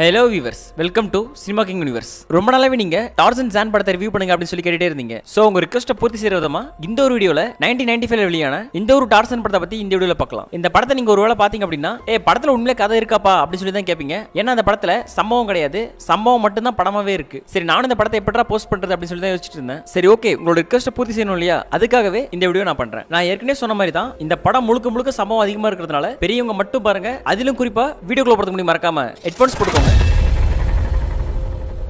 Hello viewers, welcome to cinema king universe. ரொம்ப நாளாவே நீங்க டார்சன் ஜான் படத்தை ரிவ்யூ பண்ணுங்க அப்படின்னு சொல்லி கேட்டுட்டே இருந்தீங்க. சோ உங்க ரிக்வெஸ்ட்டை பூர்த்தி செய்யற விதமா இந்த ஒரு வீடியோல 1995 வெளியான இந்த ஒரு டார்சன் படத்தை பத்தி இந்த வீடியோல பார்க்கலாம். இந்த படத்தை நீங்க ஒருவேளை பாத்தீங்க அப்படின்னா படத்துல உண்மையிலே கதை இருக்காப்பா அப்படின்னு சொல்லி தான் கேட்பீங்க. ஏன்னா அந்த படத்துல சம்பவம் கிடையாது, சம்பவம் மட்டும் தான் படமாவே இருக்கு. சரி, நானும் இந்த படத்தை எப்படா போஸ்ட் பண்றது அப்படின்னு சொல்லி தான் யோசிச்சுட்டு இருந்தேன். சரி, ஓகே, உங்களோட ரிக்வெஸ்ட்டை பூர்த்தி செய்யணும் இல்லையா, அதுக்காகவே இந்த வீடியோ நான் பண்றேன். நான் ஏற்கனவே சொன்ன மாதிரி தான் இந்த படம் முழுக்க முழுக்க சம்பவம் அதிகமா இருக்கிறதுனால பெரியவங்க மட்டும் பாருங்க. அதிலும் குறிப்பா வீடியோக்குள்ள போறது முடியும், மறக்காம ஹெட்ஃபோன்ஸ் போட்டுக்கோங்க.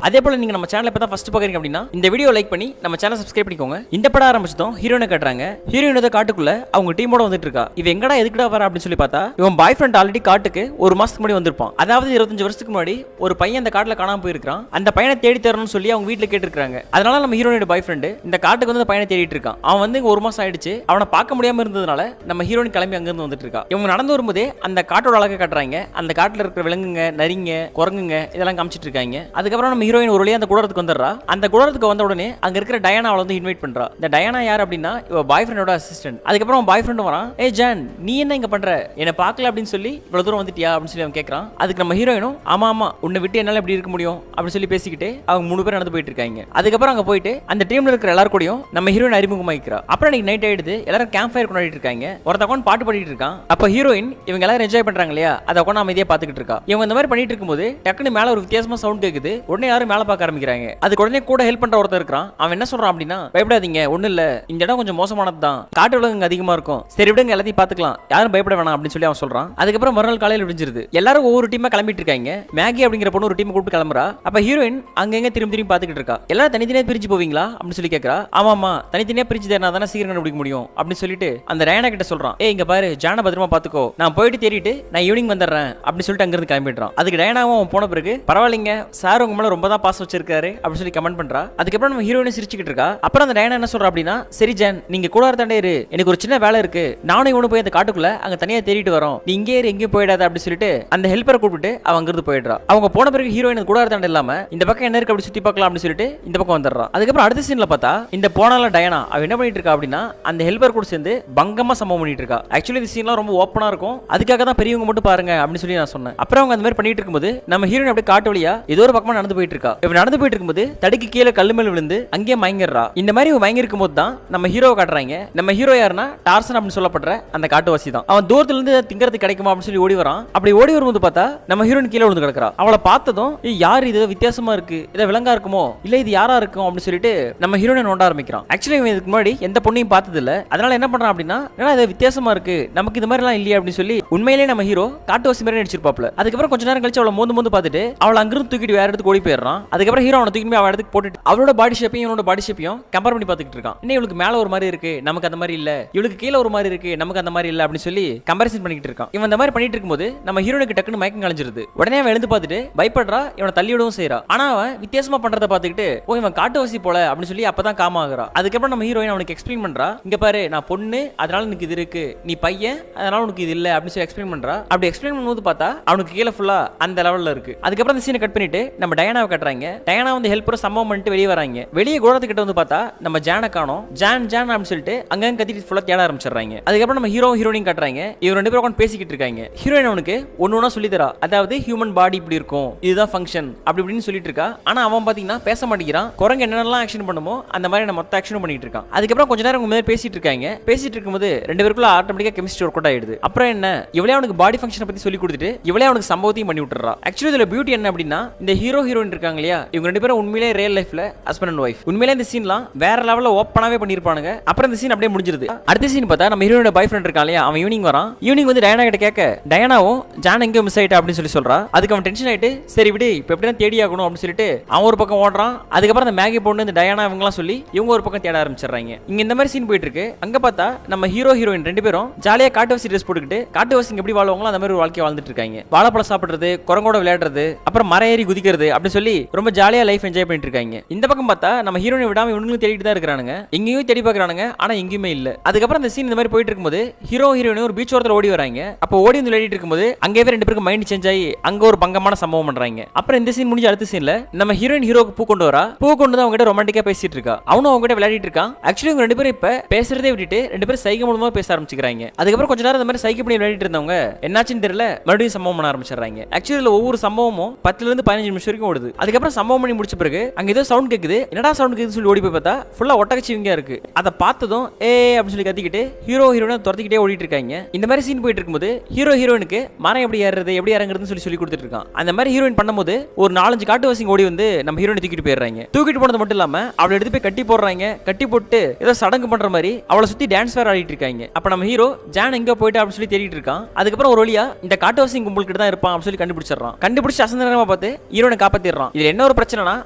அதே போல நீங்க நம்ம சேனல் இப்ப தான் ஃபர்ஸ்ட் பாக்குறீங்க அப்படின்னா இந்த வீடியோ லைக் பண்ணி நம்ம சேனல் சப்ஸ்கிரைப் பண்ணிக்கோங்க. இந்த படம் ஆரம்பிச்சதும் ஹீரோயினை காட்டுறாங்க. ஹீரோயினோட காட்டுக்குள்ள அவங்க டீமோட வந்துட்டு இருக்கா. இவன் எங்கடா எதுக்குடா வர அப்படின்னு சொல்லி பார்த்தா இவன் பாய் ஃப்ரெண்ட் ஆல்ரெடி காட்டுக்கு ஒரு மாசத்துக்கு முன்னாடி வந்திருப்பான். அதாவது 25 வருஷத்துக்கு முன்னாடி ஒரு பையன் அந்த காட்டுல காணாம போயிருக்கான். அந்த பையனை தேடி தரணும்னு சொல்லி அவங்க வீட்டுல கேட்டிருக்காங்க. அதனால நம்ம ஹீரோயினோட பாய் ஃப்ரெண்ட் இந்த காட்டுக்கு வந்து அந்த பையனை தேடிட்டு இருக்கான். அவன் வந்து ஒரு மாசம் ஆயிடுச்சு. அவனை பார்க்க முடியாம இருந்ததுனால நம்ம ஹீரோயின் கிளம்பி அங்க இருந்து வந்துட்டு இருக்கா. இவங்க நடந்து வரும்போதே அந்த காட்டோட அழகை காட்டுறாங்க. அந்த காட்டுல இருக்கிற விலங்குங்க, நரிங்க, குரங்குங்க இதெல்லாம் காமிச்சிட்டு இருக்காங்க. அதுக்கப்புறம் நம்ம ஹீரோயின் ஒரு வழியா அந்த வந்துடுறா. அந்த குடத்துக்கு வந்த உடனே அங்க இருக்கிற டயானாவை வந்து இன்வைட் பண்றா. இந்த டயானா யார் அப்படின்னா இவ பாய் ஃப்ரெண்டோட அசிஸ்டன்ட். அதுக்கப்புறம் பாய் ஃப்ரெண்ட் வரான். ஜான், நீ என்ன இங்க பண்ற, என்ன பார்க்கல அப்படின்னு சொல்லி இவ்வளவு தூரம் வந்துட்டியா அப்படின்னு சொல்லி அவன் கேட்கறான். அதுக்கு நம்ம ஹீரோயினும் ஆமா ஆமா உன்னை விட்டு என்னால எப்படி இருக்க முடியும் அப்படின்னு சொல்லி பேசிக்கிட்டு அவங்க 3 பேர் நடந்து போயிட்டு இருக்காங்க. அதுக்கப்புறம் அங்க போயிட்டு அந்த டீம்ல இருக்கிற எல்லாரும் கூடயும் நம்ம ஹீரோயின் அறிமுகமாயிக்கிறா. அப்புறம் இன்னைக்கு நைட் ஆயிடுது. எல்லாரும் கேம்ப் ஃபயர் கொண்டாடிட்டு இருக்காங்க. ஒருத்த உட்காந்து பாட்டு பாடிட்டு இருக்கான். அப்ப ஹீரோயின் இவங்க எல்லாரும் என்ஜாய் பண்றாங்க இல்லையா, அதை உட்காந்து அமைதியா பாத்துக்கிட்டு இருக்கா. இவங்க இந்த மாதிரி பண்ணிட்டு இருக்கும்போது டக்குனு மேல ஒரு வித்தியாசமா சவுண்ட் கேக்குது. உடனே யாரும் மேல பார்க்க ஆரம்பிக்கிறாங்க. அதுக்கு உடனே கூட ஹெல்ப் பண்ற ஒருத்தர் இருக்கான். அவன் என்ன சொல்றான் அப்படின்னா, பயப்படாதீங்க, ஒண்ணு இல்ல, இந்த இடம் கொஞ்சம் மோசமானது தான், காட்டு விலங்குங்க அதிகமா இருக்கும், சரி விடுங்க, எல்லாத்தையும் பாத்துக்கலாம், யாரும் பயப்பட வேணாம் அப்படின்னு சொல்லி அவன் சொல்றான். அதுக்கப்புறம் மறுநாள் காலையில விடிஞ்சிருது. எல்லாரும் ஒவ்வொரு டீமா கிளம்பிட்டு இருக்காங்க. மேகி அப்படிங்கிற பொண்ணு ஒரு டீம் கூப்பிட்டு கிளம்புறா. அப்ப ஹீரோயின் அங்கங்க திரும்பி பாத்துக்கிட்டு இருக்கா. எல்லாரும் தனித்தனியா பிரிஞ்சு போவீங்களா அப்படின்னு சொல்லி கேட்கறா. ஆமாமா, தனித்தனியா பிரிச்சு தேனா தானே சீக்கிரம் கண்டுபிடிக்க முடியும் அப்படின்னு சொல்லிட்டு அந்த ரேனா கிட்ட சொல்றான். இங்க பாரு, ஜான பத்திரமா பாத்துக்கோ, நான் போயிட்டு தேடிட்டு நான் ஈவினிங் வந்துடுறேன் அப்படின்னு சொல்லிட்டு அங்க இருந்து கிளம்பிடுறான். அதுக்கு டயானாவும் போன பிறகு பரவாயில்லைங்க சார், உங்க மேல ரொம்ப தான் பாசம் வச்சிருக்காரு அப்படின்னு சொல்லி கமெண்ட் பண்றா. அதுக்கப்புறம் நம்ம ஹீரோயினை சிரிச்சுக்கிட்டு இருக்கா. அப்புறம் அந்த டயானா என்ன சொல்றா அப்படின்னா, சரி ஜான், நீங்க கூட தாண்டே இரு, எனக்கு ஒரு சின்ன வேலை இருக்கு, நானும் இவனு போய் அந்த காட்டுக்குள்ள அங்க தனியா தேடிட்டு வரோம், நீ இங்கே இரு, எங்கேயும் போயிடாத அப்படின்னு சொல்லிட்டு அந்த ஹெல்ப்பரை கூப்பிட்டு அவன் அங்கிருந்து போயிடுறா. அவங்க போன பிறகு ஹீரோயின் கூட தாண்ட இல்லாம இந்த பக்கம் என்ன இருக்கு அப்படி சுத்தி பார்க்கலாம் அப்படின்னு சொல்லிட்டு இந்த பக்கம் வந்துடுறா. அதுக்கப்புறம் அடுத்த சீன்ல பார்த்தா இந்த போனால டயானா அவ என்ன பண்ணிட்டு இருக்கா அப்படின்னா அந்த ஹெல்ப்பர் கூட சேர்ந்து பங்கமா சம்பவம் பண்ணிட்டு இருக்கா. ஆக்சுவலி இந்த சீன்லாம் ரொம்ப ஓப்பனா இருக்கும், அதுக்காக தான் பெரியவங்க மட்டும் பாருங்க அப்படின்னு சொல்லி நான் சொன்னேன். அப்புறம் அவங்க அந்த மாதிரி பண்ணிட்டு இருக்கும்போது நம்ம ஹீரோயின் அப்படியே காட்டு வழியா ஏதோ ஒரு பக்கமா நடந்து போயிட்டு இருக்கா. இவன் நடந்து போயிட்டு இருக்கும்போது தடுக்கி கீழே கல்லு மேல விழுந்து அங்கே மயங்கிடுறா. இந்த மாதிரி மயங்கி இருக்கும்போது தான் நம்ம ஹீரோ காட்டுறாங்க. நம்ம ஹீரோ யாருன்னா டார்சன் அப்படின்னு சொல்லப்படுற அந்த காட்டுவாசி தான். அவன் தூரத்துல இருந்து திங்கிறது கிடைக்குமா அப்படின்னு சொல்லி ஓடி வரான். அப்படி ஓடி வரும்போது பார்த்தா நம்ம ஹீரோயின் கீழே விழுந்து கிடக்குறா. அவளை பார்த்ததும் யார் இது, வித்தியாசமா இருக்கு, இதை விலங்கா இருக்குமோ இல்ல இது யாரா இருக்கும் அப்படின்னு சொல்லிட்டு நம்ம ஹீரோயின் நோண்ட ஆரம்பிக்கிறான். ஆக்சுவலி இவன் இதுக்கு முன்னாடி எந்த பொண்ணையும் பார்த்தது இல்ல. அதனால என்ன பண்றான் அப்படின்னா, ஏன்னா இது வித்தியாசமா இருக்கு, நமக்கு இது மாதிரி எல்லாம் இல்லையா அப்படின்னு சொல்லி உண்மையிலேயே நம்ம ஹீரோ காட்டுவாசி மாதிரி நடிச்சிருப்பாப்ல. அதுக்கப்புறம் கொஞ்ச நேரம் கழிச்சு அவளை மோந்து பார்த்துட்டு அவளை அங்கிருந்து தூக்கிட்டு வேற இடத்துக்கு ஓடி போயிடுறான். அதுக்கப்புறம் ஹீரோ அவனை தூக்கி அவ இடத்துக்கு போட்டுட்டு அவளோட பாடி ஷேப்பையும் இவனோட பாடி ஷேப்பையும் கம்பேர் பண்ணி பார்த்துக்கிட்டு இருக்கான். இன்னும் இவளுக்கு மேல ஒரு மாதிரி இருக்கு, நமக்கு அந்த மாதிரி இல்ல, இவளுக்கு கீழே ஒரு மாதிரி இருக்கு, நமக்கு அந்த மாதிரி இல்ல அப்படின்னு சொல்லி கம்பேரிசன் பண்ணிட்டு இருக்கான். இவன் அந்த மாதிரி பண்ணிட்டு இருக்கும்போது நம்ம ஹீரோனுக்கு டக்குன்னு மயக்கம் கலைஞ்சிருது. உடனே அவன் எழுந்து பார்த்துட்டு பயப்படுறா, இவனை தள்ளி விடவும் செய்யறா. ஆனா அவன் வித்தியாசமா பண்றத பார்த்துக்கிட்டு ஓ இவன் காட்டுவாசி போல அப்படின்னு சொல்லி அப்பதான் காம ஆகுறா. அதுக்கப்புறம் நம்ம ஹீரோயின் அவனுக்கு எக்ஸ்பிளைன் பண்றா, இங்க பாரு, நான் பொண்ணு அதனால எனக்கு இது இருக்கு, நீ பையன் அதனால உனக்கு இது இல்ல அப்படின்னு சொல்லி எக்ஸ்பிளைன் பண்றா. அப்படி எக்ஸ்பிளைன் பண்ணும்போது பார்த்தா அவனுக்கு கீழே ஃபுல்லா அந்த லெவல்ல இருக்கு. அதுக்கப்புறம் அந்த சீனை கட் பண்ணிட்டு நம்ம டயானாவை கட்டுறாங்க. டயானா வந்து ஹெல்ப்பர் சம்பவம் பண்ணிட்டு வெளியே வராங்க. வெளியே கோடத்துக்கிட்ட வந்து பார்த்தா நம்ம ஜானை காணோம். ஜான் ஜான் அப்படின்னு சொல்லிட்டு அங்க கத்திட்டு ஃபுல்லா தேட ஆரம்பிச்சிடுறாங்க. அதுக்கப்புறம் நம்ம ஹீரோ ஹீரோயின் காட்டுறாங்க. இவங்க 2 பேரும் உட்கார்ந்து பேசிக்கிட்டு இருக்காங்க. ஹீரோயின் அவனுக்கு ஒண்ணு சொல்லி தரா. அதாவது ஹியூமன் பாடி இப்படி இருக்கும், இதுதான் ஃபங்க்ஷன் அப்படி இப்படின்னு சொல்லிட்டு இருக்கா. ஆனா அவன் பாத்தீங்கன்னா பேச மாட்டேங்கிறான். குரங்கு என்னென்னலாம் ஆக்ஷன் பண்ணுமோ அந்த மாதிரி நம்ம மொத்த ஆக்ஷனும் பண்ணிட்டு இருக்கான். அதுக்கப்புறம் கொஞ்ச நேரம் முன்னாடி பேசிட்டு இருக்காங்க. பேசிட்டு இருக்கும்போது 2 பேருக்குள்ள ஆட்டோமேட்டிக்கா கெமிஸ்ட்ரி ஒர்க் அவுட் ஆயிடுது. அப்புறம் என்ன, இவளே அவனுக்கு பாடி ஃபங்க்ஷனை பத்தி சொல்லி கொடுத்துட்டு இவளே அவனுக்கு சம்பவத்தையும் பண்ணி விட்டுறா. ஆக்சுவலி இதுல பியூட்டி என்ன அப்படின்னா, இந்த ஹீரோ ஹீரோயின் இருக்காங்க இல்லையா, இவங்க 2 பேரும் உண்மையிலே ரியல் லைஃப்ல ஹஸ்பண்ட் அண்ட் வைஃப். உண்மையிலே இந்த சீன்லாம் வேற லெவல்ல ஓப்பனாவே பண்ணிருப்பானுங்க. அப்புறம் இந்த சீன் அப்படியே முடிஞ்சிருது. அடுத்த சீன் பார்த்தா நம்ம ஹீரோனோட பாய் ஃப்ரெண்ட் இருக்கான் இல்லையா, அவன் ஈவினிங் வரான். ஈவினிங் வந்து டயானா கிட்ட கேட்க டயானாவும் ஜான் எங்க மிஸ் ஆயிட்டா அப்படின்னு சொல்லி சொல்றா. அதுக்கு அவன் டென்ஷன் ஆயிட்டு சரி விடு, இப்ப எப்படிதான் தேடி ஆகணும் அப்படின்னு சொல்லிட்டு அவன் ஒரு பக்கம் ஓடுறான். அதுக்கப்புறம் அந்த மேகி பொண்ணு இந்த டயானா இவங்கலாம் சொல்லி இவங்க ஒரு பக்கம் தேட ஆரம்பிச்சிடுறாங்க. இங்க இந்த மாதிரி சீன் போயிட்டு இருக்கு. அங்க பார்த்தா நம்ம ஹீரோ ஹீரோயின் 2 பேரும் ஜாலியா காட்டுவாசி ட்ரெஸ் போட்டுக்கிட்டு காட்டுவாசிங்க எப்படி வாழ்வாங்களோ அந்த மாதிரி ஒரு வாழ்க்கை வாழ்ந்துட்டு இருக்காங்க. வாழைப்பழம் சாப்பிடுறது, குரங்கோட விளையாடுறது, அப்புறம் மர ஏறி குதிக்கிறது அப்படி சொல்லி சொல்லி ரொம்ப ஜாலியா லைஃப் என்ஜாய் பண்ணிட்டு இருக்காங்க. இந்த பக்கம் பார்த்தா நம்ம ஹீரோனை விடாம இவங்களும் தேடிட்டு தான் இருக்கானுங்க. எங்கேயும் தேடி பார்க்கறானுங்க, ஆனா எங்கேயுமே இல்ல. அதுக்கப்புறம் அந்த சீன் இந்த மாதிரி போயிட்டு இருக்கும்போது ஹீரோ ஹீரோயின் ஒரு பீச் ஓரத்துல ஓடி வராங்க. அப்போ ஓடி வந்து விளையாடிட்டு இருக்கும்போது அங்கேயே ரெண்டு பேருக்கு மைண்ட் சேஞ்ச் ஆகி அங்க ஒரு பங்கமான சம்பவம் பண்றாங்க. அப்புறம் இந்த சீன் முடிஞ்ச அடுத்த சீன்ல நம்ம ஹீரோயின் ஹீரோக்கு பூ கொண்டு வரா. பூ கொண்டு வந்து அவங்க கிட்ட ரொமான்டிக்கா பேசிட்டு இருக்கா. அவனும் அவங்க கிட்ட விளையாடிட்டு இருக்கான். ஆக்சுவலி இவங்க ரெண்டு பேரும் இப்ப பேசுறதே விட்டுட்டு ரெண்டு பேரும் சைகை மூலமா பேச ஆரம்பிச்சுக்கிறாங்க. அதுக்கப்புறம் கொஞ்ச நேரம் இந்த மாதிரி சைகை பண்ணி விளையாடிட்டு இருந்தவங்க என்னாச்சுன்னு தெரியல மறுபடியும் சம்பவம் பண்ண ஆரம்பிச்சிடுறாங்க. ஆக்சுவலி ஒவ்வொரு சம்பவமும் 10ல இருந்து 15 நிமிஷம் வரைக்கும் ஓடுது. அதுக்கப்புறம் சம்பவம் பண்ணி முடிச்ச பிறகு அங்க ஏதோ சவுண்ட் கேக்குது. என்னடா சவுண்ட் கேக்குது சொல்லி ஓடி போய் பார்த்தா ஃபுல்லா ஒட்டகச்சிவிங்க இருக்கு. அதை பார்த்ததும் ஏ அப்படின்னு சொல்லி கத்திக்கிட்டு ஹீரோ ஹீரோனை துரத்திக்கிட்டே ஓடிட்டு இருக்காங்க. இந்த மாதிரி சீன் போயிட்டு இருக்கும்போது ஹீரோ ஹீரோனுக்கு மரம் எப்படி ஏறுறது எப்படி இறங்குறதுன்னு சொல்லி கொடுத்துட்டு இருக்கான். அந்த மாதிரி ஹீரோயின் பண்ணும்போது ஒரு 4-5 காட்டுவாசிங்க ஓடி வந்து நம்ம ஹீரோனை தூக்கிட்டு போயிடுறாங்க. தூக்கிட்டு போனது மட்டும் இல்லாம அவளை எடுத்து போய் கட்டி போடுறாங்க. கட்டி போட்டு ஏதோ சடங்கு பண்ற மாதிரி அவளை சுத்தி டான்ஸ் வேற ஆடிட்டு இருக்காங்க. அப்ப நம்ம ஹீரோ ஜான் எங்க போயிட்டு அப்படின்னு சொல்லி தேடிட்டு இருக்கான். அதுக்கப்புறம் ஒரு வழியா இந்த காட்டுவாசிங்க கும்பல் கிட்ட தான் இருப்பான் அப்படின்னு சொல்லி கண்டுபிடிச்சிடறான். கண்டுபிடிச்சு அசந்தரமா பார்த்து ஹீரோனை காப்பாத்திடுறான். இதுல என்ன ஒரு பிரச்சனைனா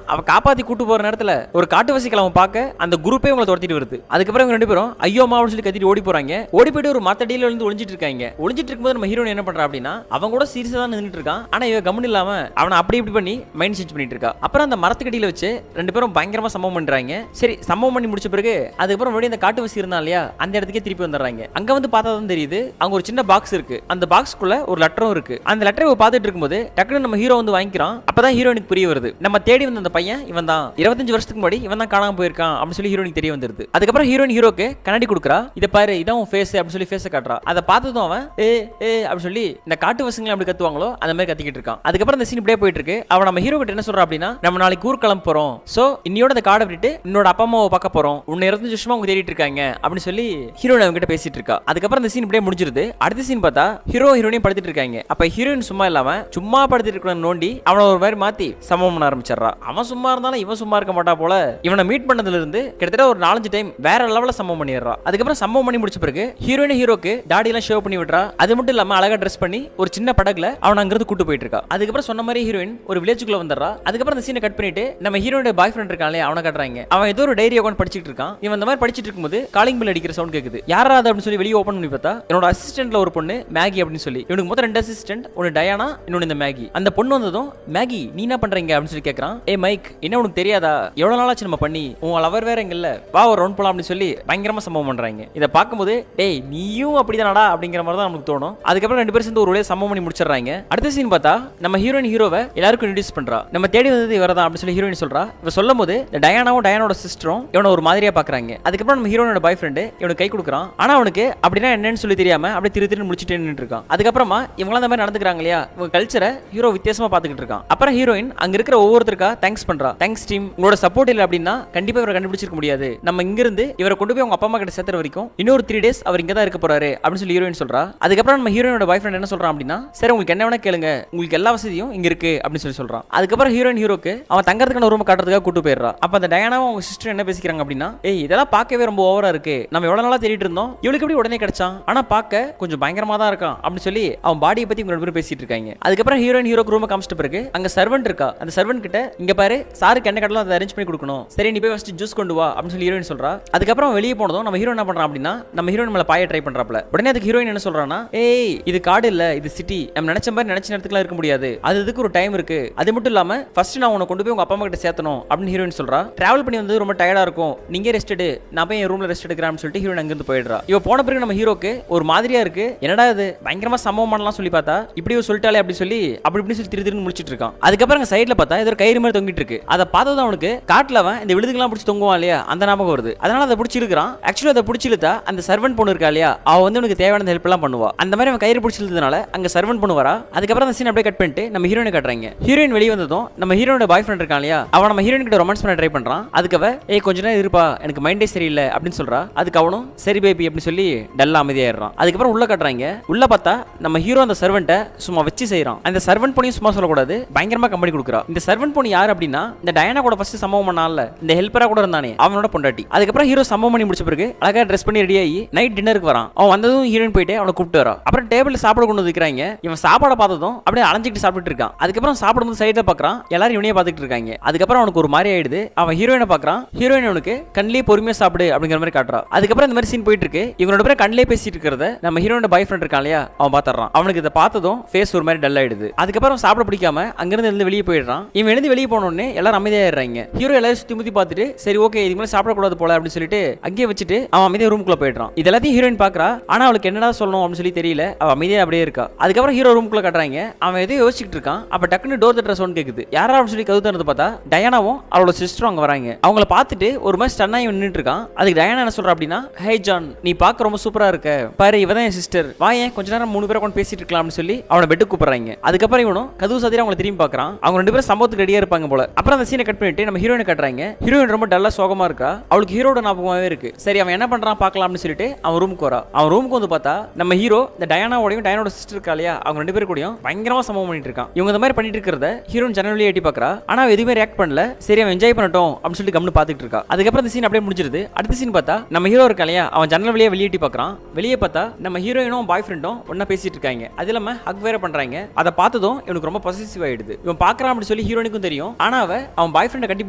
அவ காப்பாத்தி கூட்டு போற நேரத்துல ஒரு காட்டுவாசி கிளம்ப பார்க்க அந்த குரூப்பே உங்களை துரத்திட்டு வருது. அதுக்கப்புறம் இவங்க ரெண்டு பேரும் ஐயோ அம்மா அப்படின்னு சொல்லி கத்திட்டு ஓடி போறாங்க. ஓடி போயிட்டு ஒரு மத்தடியில இருந்து ஒளிஞ்சிட்டு இருக்காங்க. ஒளிஞ்சிட்டு இருக்கும்போது நம்ம ஹீரோயின் என்ன பண்றா அப்படின்னா அவங்க கூட சீரியஸா தான் நின்னுட்டு இருக்கான். ஆனா இவ கவனம் இல்லாம அவனை அப்படி இப்படி பண்ணி மைண்ட் சேஞ்ச் பண்ணிட்டு இருக்கா. அப்புறம் அந்த மரத்துக்கடியில வச்சு ரெண்டு பேரும் பயங்கரமா சம்பவம் பண்றாங்க. சரி சம்பவம் பண்ணி முடிச்ச பிறகு அதுக்கப்புறம் மறுபடியும் அந்த காட்டுவாசி இருந்தா இல்லையா அந்த இடத்துக்கே திருப்பி வந்துடுறாங்க. அங்க வந்து பார்த்தா தான் தெரியுது அங்க ஒரு சின்ன பாக்ஸ் இருக்கு. அந்த பாக்ஸ்க்குள்ள ஒரு லெட்டரும் இருக்கு. அந்த லெட்டரை பார்த்துட்டு இருக்கும்போது டக்குனு நம்ம ஹீரோ வந்து வாங்கிக்கிறான். அப்பதான் ஹீரோயினுக்கு புரிய வருது நம்ம தேடி வந்த அந்த பையன் இவன் தான். 25 வருஷத்துக்கு முன்னாடி இவன் தான் காணாம போயிருக்கான் அப்படின்னு சொல்லி ஹீரோயினுக்கு தெரிய வந்துருது. அதுக்கப்புறம் ஹீரோயின் ஹீரோக்கு கண்ணாடி கொடுக்குறா. இதை பாரு இதான் உன் ஃபேஸ் அப்படின்னு சொல்லி ஃபேஸை காட்டுறா. அதை பார்த்ததும் அவன் ஏ ஏ அப்படின்னு சொல்லி இந்த காட்டுவாசிங்களை அப்படி கத்துவாங்களோ அந்த மாதிரி கத்திக்கிட்டு இருக்கான். அதுக்கப்புறம் இந்த சீன் இப்படியே போயிட்டு இருக்கு. அவன் நம்ம ஹீரோ கிட்ட என்ன சொல்றா அப்படின்னா நம்ம நாளைக்கு ஊர் கிளம்ப போறோம். சோ இன்னையோட அந்த கார்டை விட்டுட்டு என்னோட அப்பா அம்மாவை பார்க்க போறோம். உன்னை 25 வருஷமா அவங்க தேடிட்டு இருக்காங்க அப்படின்னு சொல்லி ஹீரோயின் அவங்க கிட்ட பேசிட்டு இருக்கா. அதுக்கப்புறம் இந்த சீன் இப்படியே முடிஞ்சிருது. அடுத்த சீன் பார்த்தா ஹீரோ ஹீரோயினையும் படுத்துட்டு இருக்காங்க. அப்ப ஹீரோயின் சும்மா இல்லாம சும்மா படுத்துட்டு இருக்கிற நோண்டி அவனை ஒரு மாதிரி மாத்தி சம்பவம் பண்ண ஆரம்பிச்சிடறா. அவன் சும்மா இருந்தாலும் இவன் சும்மா இருக்க மாட்டா போல இவனை மீட் பண்ணதுல இருந்து கிட்டத்தட்ட ஒரு 4-5 டைம் வேற லெவல்ல சம்பவம் பண்ணிடுறா. அதுக்கப்புறம் சம்பவம் பண்ணி முடிச்ச பிறகு ஹீரோயின் ஹீரோக்கு தாடி எல்லாம் ஷேவ் பண்ணி விடுறா. அது மட்டும் இல்லாம அழகா ட்ரெஸ் பண்ணி ஒரு சின்ன படகுல அவன் அங்கிருந்து கூட்டு போயிட்டு இருக்கா. அதுக்கப்புறம் சொன்ன மாதிரி ஹீரோயின் ஒரு வில்லேஜுக்குள்ள வந்துடுறா. அதுக்கப்புறம் அந்த சீனை கட் பண்ணிட்டு நம்ம ஹீரோட பாய் ஃப்ரெண்ட் இருக்கானே அவனை காட்டுறாங்க. அவன் ஏதோ ஒரு டைரி உட்காந்து படிச்சிட்டு இருக்கான். இவன் இந்த மாதிரி படிச்சிட்டு இருக்கும்போது காலிங் பெல் அடிக்கிற சவுண்ட் கேக்குது. யாரா அது அப்படின்னு சொல்லி வெளியே ஓபன் பண்ணி பார்த்தா என்னோட அசிஸ்டன்ட்ல ஒரு பொண்ணு மேகி அப்படின்னு சொல்லி. இவனுக்கு மொத்தம் 2 அசிஸ்டன்ட், ஒன்னு டயானா இன்னொன்னு இந்த மேகி. அந்த பொண்ணு வந்ததும் மேகி நீ என்ன பண்றீங்க அப்படின்னு சொல்லி கேக்குறான். ஏ மைக் என்ன உனக்கு தெரியாதா எவ்வளவு நாளாச்சு நம்ம பண்ணி உன் லவர் வேற எங்கல்ல வா ஒரு ரவுண்ட் போலாம் அப்படின்னு சொல்லி பயங்கரமா சம்பவம் பண்றாங்க. இதை பார்க்கும்போது டேய் நீயும் அப்படிதானடா அப்படிங்கிற மாதிரி தான் நமக்கு தோணும். அதுக்கப்புறம் 2 பேரும் சேர்ந்து ஒரு வழியா சம்பவம் பண்ணி முடிச்சிடறாங்க. அடுத்த சீன் பார்த்தா நம்ம ஹீரோயின் ஹீரோவை எல்லாருக்கும் இன்ட்ரோடியூஸ் பண்றா. நம்ம தேடி வந்தது இவரதான் அப்படின்னு சொல்லி ஹீரோயின் சொல்றா. இவ சொல்லும் போது இந்த டயானாவும் டயானோட சிஸ்டரும் இவனை ஒரு மாதிரியா பாக்குறாங்க. அதுக்கப்புறம் நம்ம ஹீரோனோட பாய் ஃப்ரெண்ட் இவனுக்கு கை கொடுக்குறான். ஆனா அவனுக்கு அப்படின்னா என்னன்னு சொல்லி தெரியாம அப்படியே திரு முடிச்சுட்டு நின்னுட்டு இருக்கான். அதுக்கப்புறமா இவங்க அந்த மாதிரி நடந்துக்கிறாங்க இல்லையா இவங்க கல்ச்சரை ஹீரோ வித்தியாசமா பாத்துக்கிட்டு இருக்கான். அப்புறம் ஹீரோயின் அங்க இருக்கிற ஒவ்வொருத்தருக்கா தேங்க்ஸ் பண்றா. தேங்க்ஸ் டீம் உங்களோட சப்போர்ட் இல்ல அப்படின்னா கண்டிப்பா இவரை கண்டுபிடிச்சிருக்க முடியாது. நம்ம இங்க இருந்து இவரை கொண்டு போய் உங்க அப்பா அம்மா கிட்ட சேர்த்துற வரைக்கும் இன்னொரு 3 days அவர் இங்க தான் இருக்க போறாரு அப்படின்னு சொல்லி ஹீரோயின் சொல்றா. அதுக்கப்புறம் நம்ம ஹீரோயினோட பாய் ஃப்ரெண்ட் என்ன சொல்றான் அப்படின்னா சரி உங்களுக்கு என்ன வேணா கேளுங்க உங்களுக்கு எல்லா வசதியும் இங்க இருக்கு அப்படின்னு சொல்லி சொல்றான். அதுக்கப்புறம் ஹீரோயின் ஹீரோக்கு அவன் தங்கறதுக்கான ரூம் காட்டுறதுக்காக கூட்டு போயிடுறா. அப்ப அந்த டயானாவும் அவங்க சிஸ்டர் என்ன பேசிக்கிறாங்க அப்படின்னா ஏய் இதெல்லாம் பார்க்கவே ரொம்ப ஓவரா இருக்கு. நம்ம எவ்வளவு நாளா தேடிட்டு இருந்தோம் இவளுக்கு எப்படி உடனே கிடைச்சான். ஆனா பார்க்க கொஞ்சம் பயங்கரமா தான் இருக்கான் அப்படின்னு சொல்லி அவன் பாடியை பத்தி இவங்க 2 பேரும் பேசிட்டு இருக்காங்க. அதுக்கப்புறம் ஹீரோயின் ஹீரோக்கு ரூம் காமிச்சிட்ட பிறகு அங்க சர்வெண்ட் இருக்கா. அந்த சர்வெண்ட் கிட்ட இங்க பாரு சாருக்கு என்ன கடலாம் அதை அரேஞ்ச் பண்ணி கொடுக்கணும். சரி நீ போய் ஃபர்ஸ்ட் ஜூஸ் கொண்டு வா அப்படின்னு சொல்லி ஹீரோயின் சொல்றா. அதுக்கப்புறம் வெளியே போனதும் நம்ம ஹீரோ என்ன பண்றான் அப்படின்னா நம்ம ஹீரோயின் மேல பாய ட்ரை பண்றாப்ல. உடனே அதுக்கு ஹீரோயின் என்ன சொல்றானா ஏய் இது காடு இல்ல இது சிட்டி. நம்ம நினைச்ச மாதிரி நினைச்ச நேரத்துக்குலாம் இருக்க முடியாது. அதுக்கு ஒரு டைம் இருக்கு. அது மட்டும் இல்லாம ஃபர்ஸ்ட் நான் உன்னை கொண்டு போய் உங்க அப்பா அம்மா கிட்ட சேர்த்தணும் அப்படின்னு ஹீரோயின் சொல்றா. டிராவல் பண்ணி வந்து ரொம்ப டயர்டா இருக்கும் நீங்க ரெஸ்ட் எடு நான் போய் என் ரூம்ல ரெஸ்ட் எடுக்கிறேன்னு சொல்லிட்டு ஹீரோயின் அங்க இருந்து போயிடுறா. இவ போன பிறகு நம்ம ஹீரோக்கு ஒரு மாதிரியா இருக்கு. என்னடா இது பயங்கரமா சம்பவம் பண்ணலாம் சொல்லி பார்த்தா இப்படி சொல்லிட்டாலே அப்படி சொல்லி அப்படி சொல்லி திரு முடிச்சிட்டு இருக்கான். அதுக்கப்புறம் அங்க சைடுல பார்த்தா ஏதோ கயிறு மாதிரி தொங்கிட்டு இருக்கு. அதை பார்த்ததும் அவனுக்கு காட்டுல அவன் இந்த விழுதுக்கெல்லாம் பிடிச்சி தொங்குவான் இல்லையா அந்த ஞாபகம் வருது. அதனால அதை பிடிச்சி இழுக்கிறான். ஆக்சுவலி அதை பிடிச்சி இழுத்தா அந்த சர்வெண்ட் பொண்ணு இருக்கா இல்லையா அவ வந்து உனக்கு தேவையான ஹெல்ப் எல்லாம் பண்ணுவா. அந்த மாதிரி அவன் கயிறு பிடிச்சி இழுத்ததுனால அங்க சர்வெண்ட் பொண்ணு வரா. அதுக்கப்புறம் அந்த சீன் அப்படியே கட் பண்ணிட்டு நம்ம ஹீரோயினை காட்டுறாங்க. ஹீரோயின் வெளியே வந்ததும் நம்ம ஹீரோனோட பாய் ஃப்ரெண்ட் இருக்கான் இல்லையா அவன் நம்ம ஹீரோயின் கிட்ட ரொமான்ஸ் பண்ண ட்ரை பண்றான். அதுக்கவ ஏய் கொஞ்ச நேரம் இருப்பா எனக்கு மைண்டே சரியில்லை அப்படின்னு சொல்றா. அதுக்கு அவனும் சரி பேபி அப்படின்னு சொல்லி டல்லா அமைதியாயிடுறான். அதுக்கப்புறம் உள்ள காட்டுறாங்க. உள்ள பார்த்தா நம்ம ஹீரோ அந்த சர்வெண்ட்டை சும்மா வச்சு செய்யறான். அந்த சர்வெண்ட் பொண்ணையும் சும்மா சொல்லக்கூடாது பயங்கரமா கம்பெனி கொடுக்குறா. இந்த சர்வெண்ட் பொண்ணு யார் அப்படின்னா இந்த டயானா கூட ஃபர்ஸ்ட் சம்பவம் பண்ணால இந்த ஹெல்ப்பரா கூட இருந்தானே அவனோட பொண்டாட்டி. அதுக்கப்புறம் ஹீரோ சம்பவம் பண்ணி முடிச்ச பிறகு அழகா ட்ரெஸ் பண்ணி ரெடி ஆகி நைட் டின்னருக்கு வரான். அவன் வந்ததும் ஹீரோயின் போயிட்டு அவனை கூப்பிட்டு வரா. அப்புறம் டேபிள்ல சாப்பாடு கொண்டு வைக்கிறாங்க. இவன் சாப்பாடை பார்த்ததும் அப்படியே அலைஞ்சிட்டு சாப்பிட்டு இருக்கான். அதுக்கப்புறம் சாப்பிடும்போது சைடுல பாக்குறான் எல்லாரும் இவனையே பார்த்துட்டு இருக்காங்க. அதுக்கப்புறம் அவனுக்கு ஒரு மாதிரி ஆயிடுது. அவன் ஹீரோயினை பாக்குறான். ஹீரோயின் அவனுக்கு கண்ணிலே பொறுமையா சாப்பிடு அப்படிங்கிற மாதிரி காட்டுறா. அதுக்கப்புறம் இந்த மாதிரி சீன் போயிட்டு இருக்கு. இவனோட பேர் கண்ணிலே பேசிட்டு இருக்கிறத நம்ம ஹீரோனோட பாய் ஃப்ரெண்ட் இருக்கான் இல்லையா அவன் பாத்துறான். அவனுக்கு இதை பார்த்ததும் ஃபேஸ் ஒரு மாதிரி டல் ஆயிடுது. அதுக்கப்புறம் சாப்பிட பிடிக்காம அங்கிருந்து வெளியே போயிடுறான். போயிடுறான். இவன் எழுந்து வெளியே போனோடனே எல்லாரும் அமைதியாயிடுறாங்க. ஹீரோ எல்லாரும் சுத்தி முத்தி பார்த்துட்டு சரி ஓகே இதுக்கு மேலே சாப்பிடக்கூடாது போல அப்படின்னு சொல்லிட்டு அங்கேயே வச்சுட்டு அவன் அமைதியா ரூம்குள்ள போயிடுறான். இது எல்லாத்தையும் ஹீரோயின் பாக்குறா. ஆனா அவளுக்கு என்னடா சொல்லணும் அப்படின்னு சொல்லி தெரியல. அவ அமைதியா அப்படியே இருக்கா. அதுக்கப்புறம் ஹீரோ ரூம்குள்ள கட்டுறாங்க. அவன் எதையும் யோசிச்சுட்டு இருக்கான். அப்ப டக்குன்னு டோர் தட்டுற சவுண்ட் கேக்குது. யாரா அப்படின்னு சொல்லி கதவு திறந்து பார்த்தா டயானாவும் அவளோட சிஸ்டரும் அங்க வராங்க. அவங்கள பார்த்துட்டு ஒரு மாதிரி ஸ்டன்னாகி நின்றுட்டு இருக்கான். அதுக்கு டயானா என்ன சொல்றா அப்படின்னா, ஹே ஜான், நீ பார்க்க ரொம்ப சூப்பரா இருக்க பாரு, இவதான் என் சிஸ்டர், வாயேன் கொஞ்ச நேரம் 3 பேரை கொண்டு பேசிட்டு இருக்கலாம் அப்படின்னு சொல்லி அவனை பெட்டுக்கு கூப்பிடுறாங்க. அதுக்கப்புறம் இவனும் கதவு சாத்திர அவங்களை திரும்பி பார்க்கறான். அவங்க 2 பேரும் சம்பவத்துக்கு ரெடியா இருப்பாங்க போல. அப்புறம் அந்த சீனை கட் பண்ணிட்டு நம்ம ஹீரோயினை கட்டுறாங்க. ஹீரோயின் ரொம்ப டல்லா சோகமா இருக்கா. அவளுக்கு ஹீரோட ஞாபகமாவே இருக்கு. சரி அவன் என்ன பண்றான் பார்க்கலாம் அப்படின்னு சொல்லிட்டு அவன் ரூமுக்கு வரா. அவன் ரூமுக்கு வந்து பார்த்தா நம்ம ஹீரோ இந்த டயானாவோடையும் டயானோட சிஸ்டர் இருக்கா இல்லையா, அவங்க 2 பேரும் கூடயும் பயங்கரமா சம்பவம் பண்ணிட்டு இருக்கான். இவங்க இந்த மாதிரி பண்ணிட்டு இருக்கிறத ஹீரோயின் ஜன்னல் எட்டி பார்க்கறா. ஆனா அவ எதுவுமே ரியாக்ட் பண்ணல. சரி அவன் என்ஜாய் பண்ணட்டும் அப்படின்னு சொல்லிட்டு கம்னு பார்த்துட்டு இருக்கா. அதுக்கப்புறம் இந்த சீன் அப்படியே முடிஞ்சிருது. அடுத்த சீன் பார்த்தா நம்ம ஹீரோ இருக்கா இல்லையா, அவன் ஜன்னல் வழியா வெளியே எட்டி பார்க்கறான். வெளியே பார்த்தா நம்ம ஹீரோயினும் பாய் ஃப்ரெண்டும் ஒண்ணா பேசிட்டு இருக்காங்க. அது இல்லாம ஹக் வேற பண்றாங்க. அதை பார்த்ததும் இவனுக்கு ரொம்ப பொசசிவ் ஆயிடுது. இவன் பார்க்கறான் அப்படி சொல்லி ஹீரோயினுக்கும் தெரியும். ஆனா அவன் பாய் ஃப்ரெண்டை கட்டி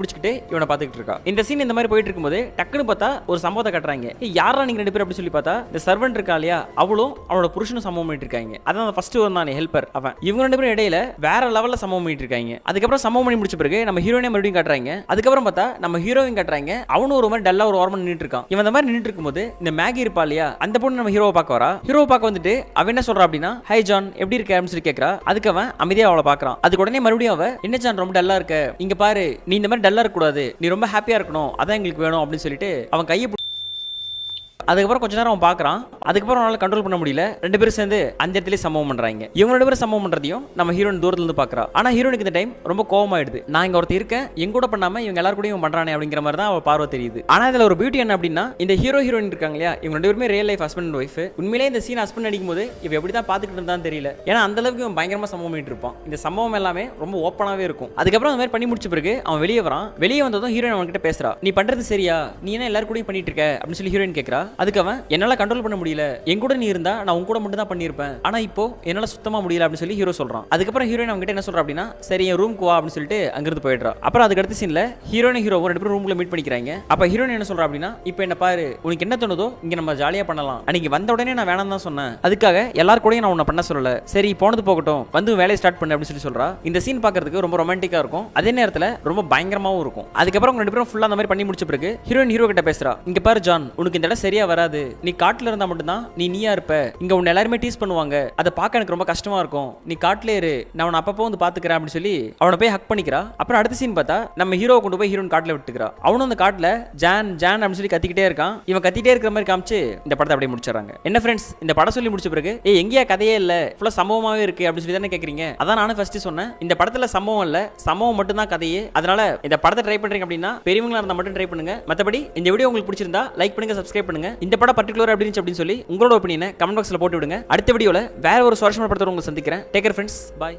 பிடிச்சிட்டு இவனை பார்த்துட்டு இருக்கா. இந்த சீன் இந்த மாதிரி போயிட்டு இருக்கும்போது டக்குன்னு பார்த்தா ஒரு சம்பவத்தை கட்டுறாங்க. யாரா நீங்க 2 பேரும் அப்படி சொல்லி பார்த்தா இந்த சர்வெண்ட் இருக்கா இல்லையா, அவளும் அவனோட புருஷனும் சம்பவம் பண்ணிட்டு இருக்காங்க. அதான் ஃபர்ஸ்ட் வந்தானே ஹெல்ப்பர் அவன். இவங்க 2 பேரும் இடையில வேற லெவல்ல சம்பவம் பண்ணிட்டு இருக்காங்க. அதுக்கப்புறம் சம்பவம் பண்ணி முடிச்ச பிறகு நம்ம ஹீரோயினை மறுபடியும் காட்டுறாங்க. அதுக்கப்புறம் பார்த்தா நம்ம ஹீரோயின் காட்டுறாங்க. அவனும் ஒரு மாதிரி டல்லா ஒரு ஓரமா நின்னுட்டு இருக்கான். இவன் அந்த மாதிரி நின்னுட்டு இருக்கும்போது இந்த மேகி இருப்பா இல்லையா, அந்த பொண்ணு நம்ம ஹீரோவை பார்க்க வரா. ஹீரோவை பார்க்க வந்துட்டு அவன் என்ன சொல்றா அப்படின்னா, ஹை ஜான் எப்படி இருக்க அப்படின்னு சொல்லி கேட்கறா. அதுக்கு அவன் அமைதியா அவளை பார்க்கறான். அதுக்கு உடனே மறுபடியும் அவ, என்ன ஜான் ரொம்ப டல்லா இருக்க, இங்க பாரு நீ இந்த மாதிரி டல்லா இருக்க கூடாது, நீ ரொம்ப ஹாப்பியா இருக்கணும், அதான் எங்களுக்கு வேணும் அப்படின்னு சொல்லிட்டு அவன் கையை அதுக்கப்புறம் கொஞ்ச நேரம் அவன் பார்க்கறான். அதுக்கப்புறம் அவனால கண்ட்ரோல் பண்ண முடியல. 2 பேரும் சேர்ந்து அந்த இடத்துல சம்பவம் பண்றாங்க. இவங்க 2 பேரும் சம்பவம் பண்றதையும் நம்ம ஹீரோயின் தூரத்துல இருந்து பார்க்கறா. ஆனா ஹீரோனுக்கு இந்த டைம் ரொம்ப கோவமாயிடுது. நான் இங்க ஒருத்தர் இருக்கேன், என் கூட பண்ணாம இவங்க எல்லாரும் கூடயும் பண்றானே அப்படிங்கிற மாதிரி தான் அவ பார்வை தெரியுது. ஆனா இதுல ஒரு பியூட்டி என்ன அப்படின்னா, இந்த ஹீரோயின் இருக்காங்க இல்லையா, இவங்க 2 பேருமே real life husband and wife. உண்மையிலேயே இந்த சீன் ஹஸ்பண்ட் அடிக்கும்போது இவ எப்படி தான் பார்த்துக்கிட்டு இருந்தான்னு தெரியல. ஏன்னா அந்த அளவுக்கு இவன் பயங்கரமா சம்பவம் பண்ணிட்டு இருப்பான். இந்த சம்பவம் எல்லாமே ரொம்ப ஓப்பனாவே இருக்கும். அதுக்கப்புறம் அந்த மாதிரி பண்ணி முடிச்ச பிறகு அவன் வெளியே வரான். வெளியே வந்ததும் ஹீரோயின் அவன்கிட்ட பேசுறா. நீ பண்றது சரியா, நீ என்ன எல்லாரும் கூடயும் பண்ணிட்டு இருக்க அப்படின்னு சொல்லி ஹீரோயின் கேட்கறா. அதுக்கு அவன், என்னால கண்ட்ரோல் பண்ண முடியல, என் கூட நீ இருந்தா நான் உன் கூட மட்டும் தான் பண்ணிருப்பேன், ஆனா இப்போ என்னால சுத்தமா முடியல அப்படின்னு சொல்லி ஹீரோ சொல்றான். அதுக்கப்புறம் ஹீரோயின் அவங்க கிட்ட என்ன சொல்றா அப்படின்னா, சரி என் ரூமுக்கு வா அப்படின்னு சொல்லிட்டு அங்கிருந்து போயிடுறா. அப்புறம் அதுக்கு அடுத்த சீன்ல ஹீரோயின் ஹீரோ 2 பேரும் ரூம்ல மீட் பண்ணிக்கிறாங்க. அப்ப ஹீரோயின் என்ன சொல்றா அப்படின்னா, இப்போ என்ன பாரு, உனக்கு என்ன தோணுதோ இங்க நம்ம ஜாலியா பண்ணலாம், அன்னைக்கு வந்த உடனே நான் வேணாம் தான் சொன்னேன், அதுக்காக எல்லாரும் கூடயும் நான் உன்னை பண்ண சொல்லல, சரி போனது போகட்டும், வந்து வேலையை ஸ்டார்ட் பண்ணு அப்படின்னு சொல்லி சொல்றா. இந்த சீன் பாக்குறதுக்கு ரொம்ப ரொமான்டிக்கா இருக்கும், அதே நேரத்துல ரொம்ப பயங்கரமாவும் இருக்கும். அதுக்கப்புறம் 2 பேரும் ஃபுல்லா அந்த மாதிரி பண்ணி முடிச்ச பிறகு ஹீரோயின் ஹீரோ கிட்ட பேசுறா. இங்க பாரு ஜான், உனக்கு இந்த இடம் சரியா வராது, நீ காட்டுல இருந்தா மட்டும்தான் நீயா இருப்ப, இங்க உன்னை எல்லாருமே டீஸ் பண்ணுவாங்க, அதை பார்க்க எனக்கு ரொம்ப கஷ்டமா இருக்கும், நீ காட்டுல இரு, நான் உன்னை அப்பப்போ வந்து பாத்துக்கிறேன் அப்படின்னு சொல்லி அவனை போய் ஹக் பண்ணிக்கிறா. அப்புறம் அடுத்த சீன் பார்த்தா நம்ம ஹீரோ கொண்டு போய் ஹீரோயின் காட்டுல விட்டுக்கிறா. அவனும் அந்த காட்டுல ஜான் ஜான் அப்படின்னு சொல்லி கத்திக்கிட்டே இருக்கான். இவன் கத்திட்டே இருக்கிற மாதிரி காமிச்சு இந்த படத்தை அப்படியே முடிச்சிடறாங்க. என்ன ஃப்ரெண்ட்ஸ், இந்த படம் சொல்லி முடிச்ச பிறகு எங்கேயா கதையே இல்ல, ஃபுல்லா சம்பவமாவே இருக்கு அப்படின்னு சொல்லி தானே கேக்குறீங்க. அதான் நானும் ஃபர்ஸ்ட் சொன்னேன், இந்த படத்துல சம்பவம் இல்ல, சம்பவம் மட்டும் தான் கதையே. அதனால இந்த படத்தை ட்ரை பண்றீங்க அப்படின்னா பெரியவங்களா இருந்தா மட்டும் ட்ரை பண்ணுங்க. மத்தபடி இந்த வீடியோ உங்களுக்கு பிடிச்சிருந்தா லைக் பண்ணுங்க, சப்ஸ்கிரைப் பண்ணுங்க. இந்த படம் பர்டிகுலர் அப்படின்னு சொல்லி உங்களோட ஒப்பீனியனை கமெண்ட் பாக்ஸ்ல போட்டு விடுங்க. அடுத்த வீடியோல வேற ஒரு சுவாரஸ்யமான படத்தோட உங்களை சந்திக்கிறேன். டேக் கேர் ஃப்ரெண்ட்ஸ், பாய்.